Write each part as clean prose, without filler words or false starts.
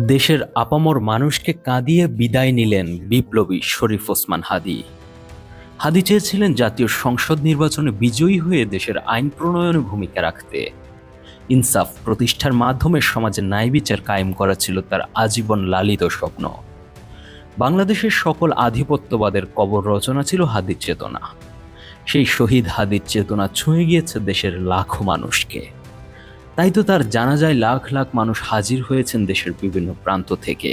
দেশের আপামর মানুষকে কাঁদিয়ে বিদায় নিলেন বিপ্লবী শরীফ ওসমান হাদী। হাদী চেয়েছিলেন জাতীয় সংসদ নির্বাচনে বিজয়ী হয়ে দেশের আইন প্রণয়নে ভূমিকা রাখতে। ইনসাফ প্রতিষ্ঠার মাধ্যমে সমাজে ন্যায় বিচার কায়েম করা ছিল তার আজীবন লালিত স্বপ্ন। বাংলাদেশের সকল আধিপত্যবাদের কবর রচনা ছিল হাদীর চেতনা। সেই শহীদ হাদীর চেতনা ছুঁয়ে গিয়েছে দেশের লাখো মানুষকে। তাই তো তার জানাজায় লাখ লাখ মানুষ হাজির হয়েছেন দেশের বিভিন্ন প্রান্ত থেকে।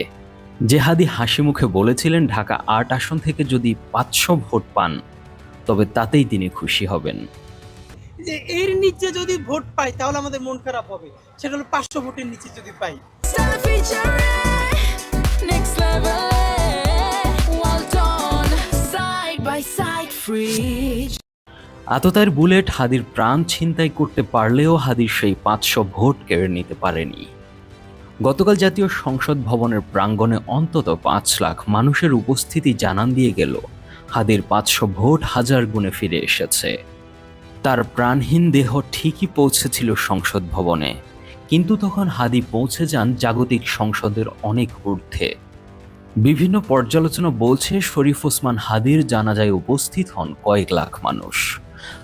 যে হাদী হাসি মুখে বলেছিলেন ঢাকা ৮ আসন থেকে যদি ৫০০ ভোট পান তবে তাতেই তিনি খুশি হবেন। যে এর নিচে যদি ভোট পাই তাহলে আমাদের মন খারাপ হবে, সেটা হলো ৫০০ ভোটের নিচে যদি পাই। আততায়ের বুলেট হাদীর প্রাণ ছিনতাই করতে পারলেও হাদীর সেই ৫০০ ভোট কেড়ে নিতে পারেনি। গতকাল জাতীয় সংসদ ভবনের প্রাঙ্গণে অন্তত ৫ লাখ মানুষের উপস্থিতি জানান দিয়ে গেল হাদীর ৫০০ ভোট হাজার গুণে ফিরে এসেছে। তার প্রাণহীন দেহ ঠিকই পৌঁছেছিল সংসদ ভবনে, কিন্তু তখন হাদী পৌঁছে যান জাগতিক সংসদের অনেক ঊর্ধ্বে। বিভিন্ন পর্যালোচনা বলছে শরীফ ওসমান হাদীর জানাজায় উপস্থিত হন কয়েক লাখ মানুষ।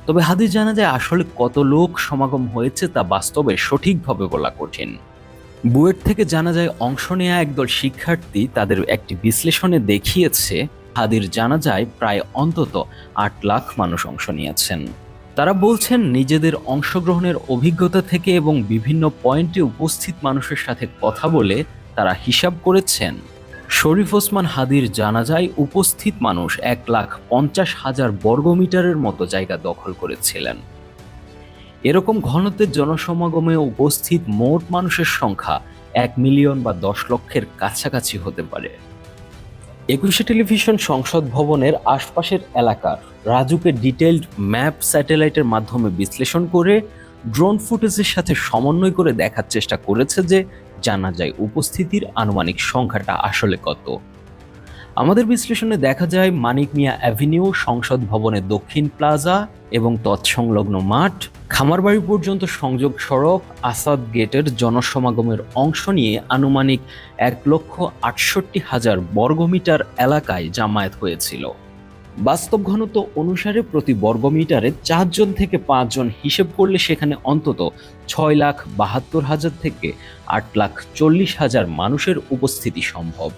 তবে হাদীর জানাজায় আসলে কত লোক সমাগম হয়েছে তা বাস্তবে সঠিকভাবে বলা কঠিন। বুয়েট থেকে জানাজায় অংশ নেয়া একদল শিক্ষার্থী তাদের একটি বিশ্লেষণে দেখিয়েছে হাদীর জানাজায় প্রায় অন্তত ৮ লাখ মানুষ অংশ নিয়েছেন। তারা বলছেন নিজেদের অংশগ্রহণের অভিজ্ঞতা থেকে এবং বিভিন্ন পয়েন্টে উপস্থিত মানুষের সাথে কথা বলে তারা হিসাব করেছেন শরীফ ওসমান হাদীর জানাজায় উপস্থিত মানুষ ১,৫০,০০০ বর্গমিটারের মতো জায়গা দখল করেছিলেন। এরকম ঘনত্বের জনসমাগমে উপস্থিত মোট মানুষের সংখ্যা ১ মিলিয়ন বা ১০ লক্ষের কাছাকাছি হতে পারে। একুশে টেলিভিশন সংসদ ভবনের আশপাশের এলাকার রাজুকে ডিটেইলড ম্যাপ স্যাটেলাইটের মাধ্যমে বিশ্লেষণ করে ড্রোন ফুটেজের সাথে সমন্বয় করে দেখার চেষ্টা করেছে যে জানাজায় উপস্থিতির আনুমানিক সংখ্যাটা আসলে কত। আমাদের বিশ্লেষণে দেখা যায় মানিক মিয়া অ্যাভিনিউ, সংসদ ভবনের দক্ষিণ প্লাজা এবং তৎসংলগ্ন মাঠ, খামারবাড়ি পর্যন্ত সংযোগ সড়ক, আসাদ গেটের জনসমাগমের অংশ নিয়ে আনুমানিক ১,৬৮,০০০ বর্গমিটার এলাকায় জামায়াত হয়েছিল। বাস্তব ঘনত্ব অনুসারে প্রতি বর্গমিটারে ৪ জন থেকে ৫ জন হিসেব করলে সেখানে অন্তত ৬,৭২,০০০ থেকে ৮,৪০,০০০ মানুষের উপস্থিতি সম্ভব।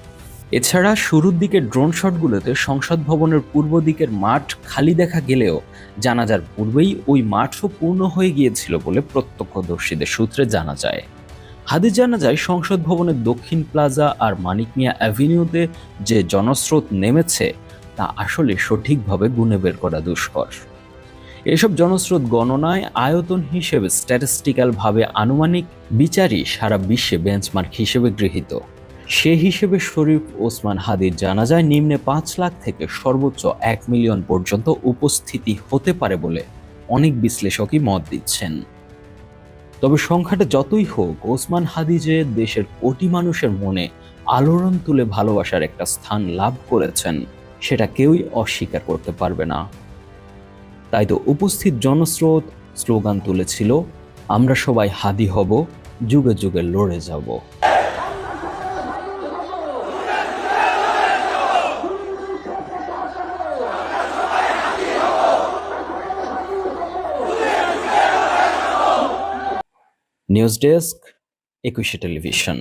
এছাড়া শুরুর দিকে ড্রোন শটগুলোতে সংসদ ভবনের পূর্ব দিকের মাঠ খালি দেখা গেলেও জানাজার পূর্বেই ওই মাঠও পূর্ণ হয়ে গিয়েছিল বলে প্রত্যক্ষদর্শীদের সূত্রে জানা যায়। হাদীর জানাজায় সংসদ ভবনের দক্ষিণ প্লাজা আর মানিক মিয়া অ্যাভিনিউতে যে জনস্রোত নেমেছে তা আসলে সঠিকভাবে গুণে বের করা দুষ্কর। এসব জনস্রোত গণনায় আয়তন হিসেবে স্ট্যাটিস্টিক্যালভাবে আনুমানিক বিচারই সারা বিশ্বে বেঞ্চমার্ক হিসেবে গৃহীত। সে হিসেবে শরীফ ওসমান হাদীর জানাজায় নিম্নে ৫ লাখ থেকে সর্বোচ্চ ১ মিলিয়ন পর্যন্ত উপস্থিতি হতে পারে বলে অনেক বিশ্লেষকই মত দিচ্ছেন। তবে সংখ্যাটা যতই হোক, ওসমান হাদী যে দেশের কোটি মানুষের মনে আলোড়ন তুলে ভালোবাসার একটা স্থান লাভ করেছেন সেটা কেউই অস্বীকার করতে পারবে না। তাই তো উপস্থিত জনস্রোত স্লোগান তুলেছিল, আমরা সবাই হাদী হব, যুগে যুগে লড়ে যাব। নিউজ ডেস্ক, একুশে টেলিভিশন।